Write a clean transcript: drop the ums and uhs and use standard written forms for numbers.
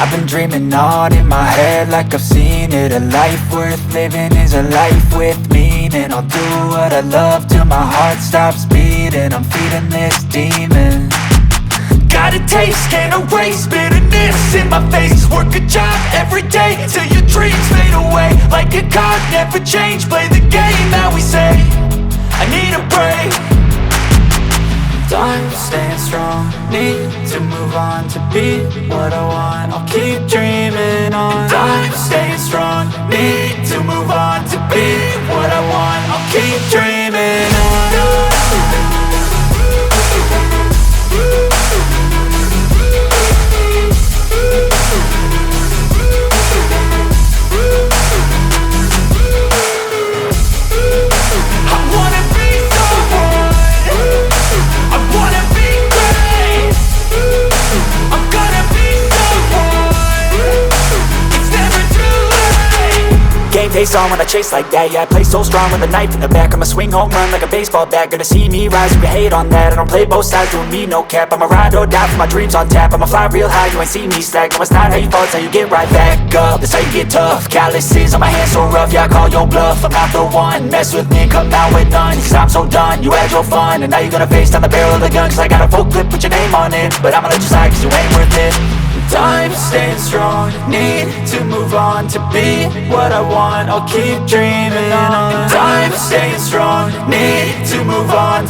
I've been dreaming on in my head like I've seen it. A life worth living is a life with meaning. I'll do what I love till my heart stops beating. I'm feeding this demon. Got a taste, can't erase bitterness in my face. Work a job every day till your dreams fade away. Like a card, never change, play the game that we say. I need a break. Time staying strong, need to move on to be what I want. I'll keep dreaming on. Time staying strong, need to move on to be what I want. I'll keep dreaming on. Face on when I chase like that. Yeah, I play so strong with a knife in the back. I'ma swing home run like a baseball bat. Gonna see me rise, you can hate on that. I don't play both sides, doing me no cap. I'ma ride or die for my dreams on tap. I'ma fly real high, you ain't see me slack. No, it's not how you fall, it's how you get right back up. That's how you get tough. Calluses on my hands so rough, yeah, I call your bluff. I'm not the one, mess with me and come out with none. Cause I'm so done, you had your fun. And now you're gonna face down the barrel of the gun. Cause I got a full clip with your name on it. But I'ma let you slide cause you ain't worth it. Time staying strong, need to move on to be what I want. I'll keep dreaming on. Time staying strong, need to move on